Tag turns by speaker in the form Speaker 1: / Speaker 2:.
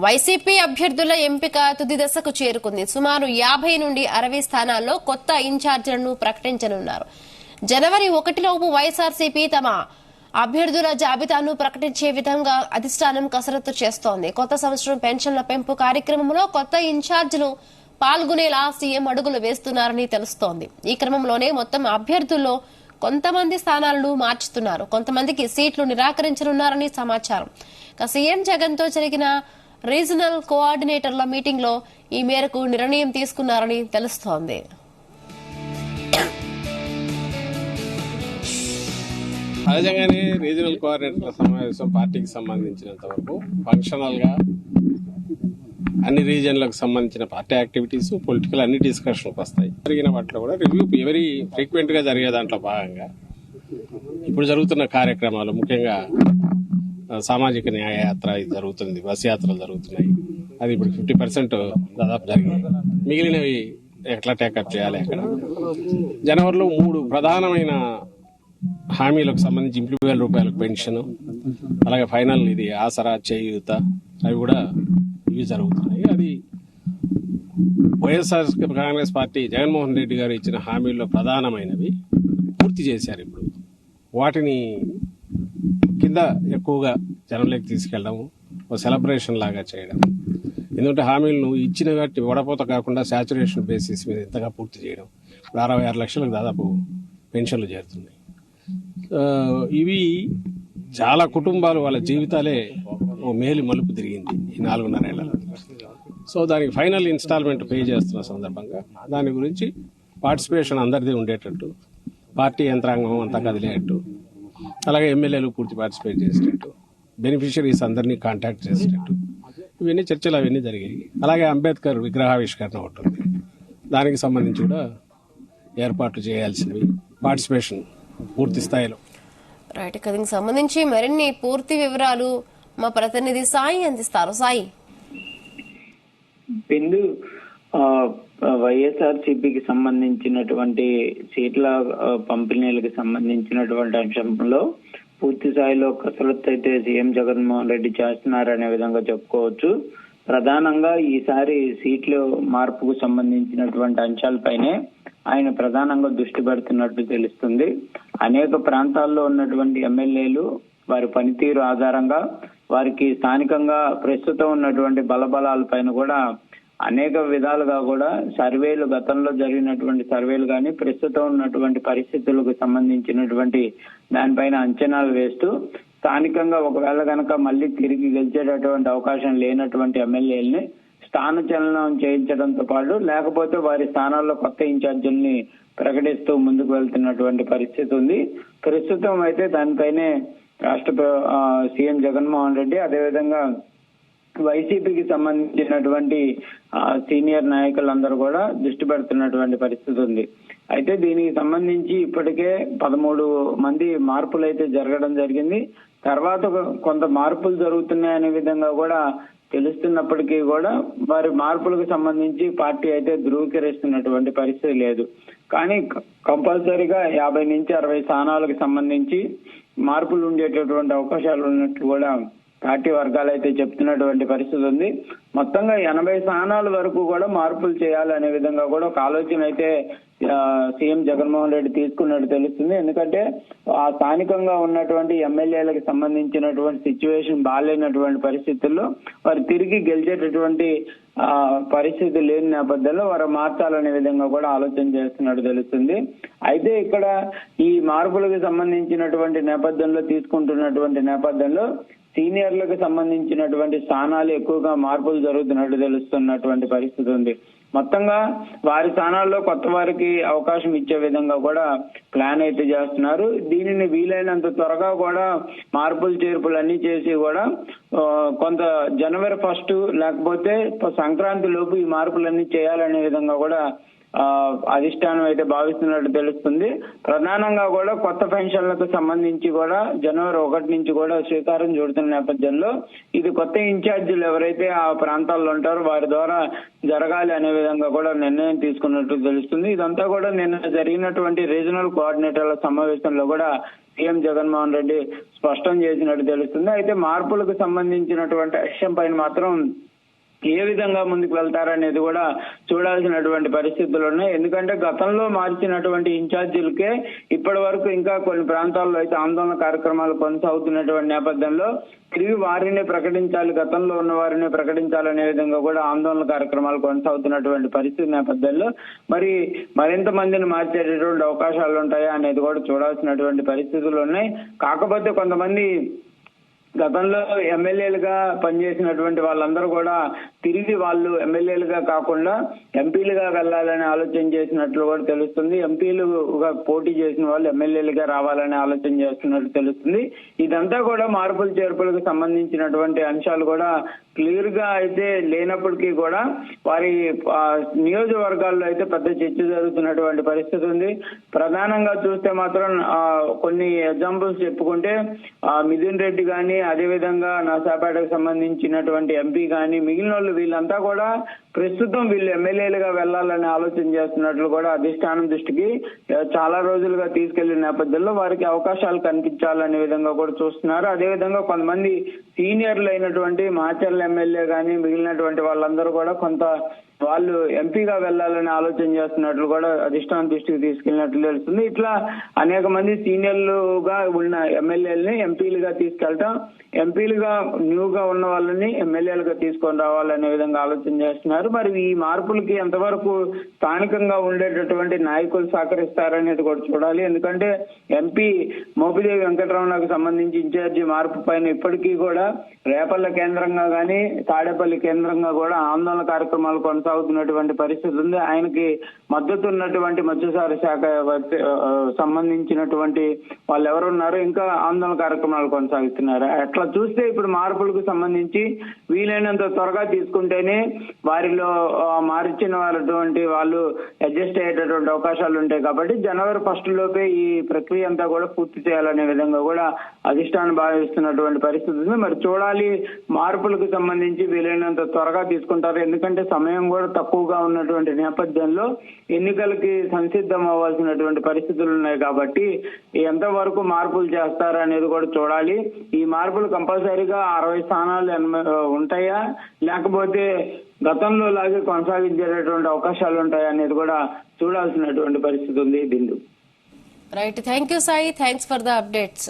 Speaker 1: YCP అభ్యర్థుల ఎంపిక తుది దశకు చేరుకుంది. సుమారు 50 నుండి 60 స్థానాల్లో కొత్త ఇన్ఛార్జీలను ప్రకటించనున్నారు. జనవరి 1లోపు వైఎస్ఆర్సీపీ తమ అభ్యర్థుల జాబితాను ప్రకటించే విధంగా అధిష్టానం కసరత్తు చేస్తోంది. కొత్త సంవత్సరం పెన్షన్ల పెంపు కార్యక్రమంలో కొత్త ఇన్ఛార్జీలు పాల్గొనేలా సీఎం అడుగులు వేస్తున్నారని తెలుస్తోంది. ఈ క్రమంలోనే మొత్తం అభ్యర్థుల్లో కొంతమంది స్థానాలను మార్చుతున్నారు, కొంతమందికి సీట్లు నిరాకరించనున్నారని సమాచారం. సీఎం జగన్ తో జరిగిన రీజనల్ కోఆర్డినేటర్ల మీటింగ్ లో ఈ మేరకు నిర్ణయం తీసుకున్నారని తెలుస్తోంది.
Speaker 2: సహజంగానే రీజనల్ కోఆర్డినేటర్ల సమావేశం పార్టీకి సంబంధించినంత వరకు ఫంక్షనల్ గా అన్ని రీజియన్లకు సంబంధించిన పార్టీ యాక్టివిటీస్, పొలిటికల్ అన్ని డిస్కషన్కి వస్తాయి. జరిగిన వాటిలో కూడా రివ్యూ వెరీ ఫ్రీక్వెంట్ గా జరిగే దాంట్లో భాగంగా ఇప్పుడు జరుగుతున్న కార్యక్రమాలు, ముఖ్యంగా సామాజిక న్యాయ యాత్ర ఇది జరుగుతుంది, బస్ యాత్రలు జరుగుతున్నాయి. అది ఇప్పుడు 50% దాదాపు జరిగింది. మిగిలినవి ఎట్లా టేకప్ చేయాలి. అక్కడ జనవరిలో 3 ప్రధానమైన హామీలకు సంబంధించి 20,000 రూపాయలకు పెన్షన్, అలాగే ఫైనల్ ఇది ఆసరా, చేయూత, అవి కూడా ఇవి జరుగుతున్నాయి. అది వైఎస్ఆర్ కాంగ్రెస్ పార్టీ జగన్మోహన్ రెడ్డి గారు ఇచ్చిన హామీల్లో ప్రధానమైనవి పూర్తి చేశారు. ఇప్పుడు వాటిని కింద ఎక్కువగా జనంలోకి తీసుకెళ్లడం, ఒక సెలబ్రేషన్ లాగా చేయడం. ఎందుకంటే హామీలను ఇచ్చిన వాటి వడపోత కాకుండా శాచురేషన్ బేసిస్ మీద ఇంతగా పూర్తి చేయడం. ఇప్పుడు 66 లక్షలకు దాదాపు పెన్షన్లు చేరుతున్నాయి. ఇవి చాలా కుటుంబాలు వాళ్ళ జీవితాలే ఓ మేలు మలుపు తిరిగింది ఈ 4.5 ఏళ్లలో. సో దానికి ఫైనల్ ఇన్స్టాల్మెంట్ పే చేస్తున్న సందర్భంగా దాని గురించి పార్టిసిపేషన్ అందరిది ఉండేటట్టు, పార్టీ యంత్రాంగం అంతా కదిలేటట్టు, అలాగే ఎమ్మెల్యేలు పూర్తి పార్టిసిపేట్ చేసేటట్టు, బెనిఫిషరీస్ అందరినీ కాంటాక్ట్ చేసేటట్టు ఇవన్నీ చర్చలు అవన్నీ జరిగాయి. అలాగే అంబేద్కర్ విగ్రహావిష్కరణ ఒకటి ఉంది, దానికి సంబంధించి కూడా ఏర్పాట్లు చేయాల్సినవి, పార్టిసిపేషన్ పూర్తి స్థాయిలో.
Speaker 1: రైట్, దీనికి సంబంధించి మరిన్ని పూర్తి వివరాలు మా ప్రతినిధి సాయి అందిస్తారు. సాయి.
Speaker 3: బిందు, వైఎస్ఆర్సీపీకి సంబంధించినటువంటి సీట్ల పంపిణీలకు సంబంధించినటువంటి అంశంలో పూర్తి స్థాయిలో కసరత్తు అయితే సీఎం జగన్మోహన్ రెడ్డి చేస్తున్నారనే విధంగా చెప్పుకోవచ్చు. ప్రధానంగా ఈసారి సీట్లు మార్పుకు సంబంధించినటువంటి అంశాలపైనే ఆయన ప్రధానంగా దృష్టి పెడుతున్నట్టు తెలుస్తుంది. అనేక ప్రాంతాల్లో ఉన్నటువంటి ఎమ్మెల్యేలు వారి పనితీరు ఆధారంగా వారికి స్థానికంగా ప్రస్తుతం ఉన్నటువంటి బలబలాలపైన కూడా అనేక విధాలుగా కూడా సర్వేలు, గతంలో జరిగినటువంటి సర్వేలు కానీ ప్రస్తుతం ఉన్నటువంటి పరిస్థితులకు సంబంధించినటువంటి దానిపైన అంచనాలు వేస్తూ స్థానికంగా ఒకవేళ కనుక మళ్ళీ తిరిగి గెలిచేటటువంటి అవకాశం లేనటువంటి ఎమ్మెల్యేలని స్థానచలనం చేయించడంతో పాటు లేకపోతే వారి స్థానాల్లో కొత్త ఇన్ఛార్జీల్ని ప్రకటిస్తూ ముందుకు వెళ్తున్నటువంటి పరిస్థితి ఉంది. ప్రస్తుతం అయితే దానిపైనే రాష్ట్ర సీఎం జగన్మోహన్ రెడ్డి, అదేవిధంగా వైసీపీకి సంబంధించినటువంటి సీనియర్ నాయకులందరూ కూడా దృష్టి పెడుతున్నటువంటి పరిస్థితి ఉంది. అయితే దీనికి సంబంధించి ఇప్పటికే 13 మంది మార్పులు అయితే జరగడం జరిగింది. తర్వాత కొంత మార్పులు జరుగుతున్నాయనే విధంగా కూడా తెలుస్తున్నప్పటికీ కూడా వారి మార్పులకు సంబంధించి పార్టీ అయితే ధృవీకరిస్తున్నటువంటి పరిస్థితి లేదు. కానీ కంపల్సరీగా 50 నుంచి 60 స్థానాలకు సంబంధించి మార్పులు ఉండేటటువంటి అవకాశాలు ఉన్నట్టు కూడా పార్టీ వర్గాలు అయితే చెప్తున్నటువంటి పరిస్థితి ఉంది. మొత్తంగా 80 స్థానాల వరకు కూడా మార్పులు చేయాలనే విధంగా కూడా ఒక ఆలోచన అయితే సీఎం జగన్మోహన్ రెడ్డి తీసుకున్నట్టు తెలుస్తుంది. ఎందుకంటే ఆ స్థానికంగా ఉన్నటువంటి ఎమ్మెల్యేలకు సంబంధించినటువంటి సిచ్యువేషన్ బాగాలేనటువంటి పరిస్థితుల్లో వారు తిరిగి గెలిచేటటువంటి పరిస్థితి లేని నేపథ్యంలో వారు మార్చాలనే విధంగా కూడా ఆలోచన చేస్తున్నట్టు తెలుస్తుంది. అయితే ఇక్కడ ఈ మార్పులకు సంబంధించినటువంటి నేపథ్యంలో తీసుకుంటున్నటువంటి నేపథ్యంలో సీనియర్లకు సంబంధించినటువంటి స్థానాలు ఎక్కువగా మార్పులు జరుగుతున్నట్టు తెలుస్తున్నటువంటి పరిస్థితి ఉంది. మొత్తంగా వారి స్థానాల్లో కొత్త వారికి అవకాశం ఇచ్చే విధంగా కూడా ప్లాన్ అయితే చేస్తున్నారు. దీనిని వీలైనంత త్వరగా కూడా మార్పులు చేర్పులు అన్ని చేసి కూడా కొంత జనవరి 1 లేకపోతే సంక్రాంతి లోపు ఈ మార్పులన్నీ చేయాలనే విధంగా కూడా అధిష్టానం అయితే భావిస్తున్నట్టు తెలుస్తుంది. ప్రధానంగా కూడా కొత్త పెన్షన్లకు సంబంధించి కూడా జనవరి 1 నుంచి కూడా శ్రీకారం చుడుతున్న నేపథ్యంలో ఇది కొత్త ఇన్ఛార్జీలు ఎవరైతే ఆ ప్రాంతాల్లో ఉంటారో వారి ద్వారా జరగాలి అనే విధంగా కూడా నిర్ణయం తీసుకున్నట్టు తెలుస్తుంది. ఇదంతా కూడా నిన్న జరిగినటువంటి రీజనల్ కోఆర్డినేటర్ల సమావేశంలో కూడా సీఎం జగన్మోహన్ రెడ్డి స్పష్టం చేసినట్టు తెలుస్తుంది. అయితే మార్పులకు సంబంధించినటువంటి విషయం పైన మాత్రం ఏ విధంగా ముందుకు వెళ్తారనేది కూడా చూడాల్సినటువంటి పరిస్థితులు ఉన్నాయి. ఎందుకంటే గతంలో మార్చినటువంటి ఇన్ఛార్జీలకే ఇప్పటి వరకు ఇంకా కొన్ని ప్రాంతాల్లో అయితే ఆందోళన కార్యక్రమాలు కొనసాగుతున్నటువంటి నేపథ్యంలో తిరిగి వారిని ప్రకటించాలి, గతంలో ఉన్న వారిని ప్రకటించాలనే విధంగా కూడా ఆందోళన కార్యక్రమాలు కొనసాగుతున్నటువంటి పరిస్థితి నేపథ్యంలో మరి మరింత మందిని మార్చేటటువంటి అవకాశాలు ఉంటాయా అనేది కూడా చూడాల్సినటువంటి పరిస్థితులు ఉన్నాయి. కాకపోతే కొంతమంది గతంలో ఎమ్మెల్యేలుగా పనిచేసినటువంటి వాళ్ళందరూ కూడా తిరిగి వాళ్ళు ఎమ్మెల్యేలుగా కాకుండా ఎంపీలుగా వెళ్లాలని ఆలోచన చేసినట్లు కూడా తెలుస్తుంది. ఎంపీలుగా పోటీ చేసిన వాళ్ళు ఎమ్మెల్యేలుగా రావాలని ఆలోచన చేస్తున్నట్టు తెలుస్తుంది. ఇదంతా కూడా మార్పులు చేర్పులకు సంబంధించినటువంటి అంశాలు కూడా క్లియర్ గా అయితే లేనప్పటికీ కూడా వారి నియోజకవర్గాల్లో అయితే పెద్ద చర్చ జరుగుతున్నటువంటి పరిస్థితి ఉంది. ప్రధానంగా చూస్తే మాత్రం కొన్ని ఎగ్జాంపుల్స్ చెప్పుకుంటే మిథున్ రెడ్డి గాని, అదేవిధంగా నర్సాపేటకు సంబంధించినటువంటి ఎంపీ గాని, మిగిలిన వాళ్ళు వీళ్ళంతా కూడా ప్రస్తుతం వీళ్ళు ఎమ్మెల్యేలుగా వెళ్లాలని ఆలోచన చేస్తున్నట్లు కూడా అధిష్టానం దృష్టికి చాలా రోజులుగా తీసుకెళ్లిన నేపథ్యంలో వారికి అవకాశాలు కనిపించాలనే విధంగా కూడా చూస్తున్నారు. అదేవిధంగా కొంతమంది సీనియర్లు అయినటువంటి మాచర్ల ఎమ్మెల్యే గాని మిగిలినటువంటి వాళ్ళందరూ కూడా కొంత వాళ్ళు ఎంపీగా వెళ్లాలని ఆలోచన చేస్తున్నట్లు కూడా అధిష్టానం దృష్టికి తీసుకెళ్లినట్లు తెలుస్తుంది. ఇట్లా అనేక మంది సీనియర్లుగా ఉన్న ఎమ్మెల్యేలని ఎంపీలుగా తీసుకెళ్తాం, ఎంపీలుగా న్యూగా ఉన్న వాళ్ళని ఎమ్మెల్యేలుగా తీసుకొని రావాలనే విధంగా ఆలోచన చేస్తున్నారు. మరి ఈ మార్పులకి ఎంతవరకు స్థానికంగా ఉండేటటువంటి నాయకులు సహకరిస్తారనేది కూడా చూడాలి. ఎందుకంటే ఎంపీ మోపిదేవి వెంకటరమణకు సంబంధించి ఇన్ఛార్జి మార్పు పైన ఇప్పటికీ కూడా రేపల్ల కేంద్రంగా గానీ తాడేపల్లి కేంద్రంగా కూడా ఆందోళన కార్యక్రమాలు కొనసాగుతున్నటువంటి పరిస్థితి ఉంది. ఆయనకి మద్దతు ఉన్నటువంటి మత్స్యశాఖ శాఖ సంబంధించినటువంటి వాళ్ళు ఎవరున్నారో ఇంకా ఆందోళన కార్యక్రమాలు కొనసాగిస్తున్నారు. అట్లా చూస్తే ఇప్పుడు మార్పులకు సంబంధించి వీలైనంత త్వరగా తీసుకుంటేనే వారిలో మార్చిన వాళ్ళటువంటి వాళ్ళు అడ్జస్ట్ అయ్యేటటువంటి అవకాశాలు ఉంటాయి. కాబట్టి జనవరి 1 లోపే ఈ ప్రక్రియ అంతా కూడా పూర్తి చేయాలనే విధంగా కూడా అధిష్టానం భావిస్తున్నటువంటి పరిస్థితి ఉంది. మరి చూడాలి, మార్పులకు సంబంధించి వీలైనంత త్వరగా తీసుకుంటారు. ఎందుకంటే సమయం కూడా తక్కువగా ఉన్నటువంటి నేపథ్యంలో ఎన్నికలకి సంసిద్ధం అవ్వాల్సినటువంటి పరిస్థితులు ఉన్నాయి. కాబట్టి ఎంతవరకు మార్పులు చేస్తారా అనేది కూడా చూడాలి. ఈ మార్పులు కంపల్సరీగా 60 స్థానాలు ఉంటాయా, లేకపోతే గతంలో లాగే కొనసాగించేటటువంటి అవకాశాలు ఉంటాయా అనేది కూడా చూడాల్సినటువంటి పరిస్థితి ఉంది. Bindu.
Speaker 1: Right, thank you Sai, thanks for the updates.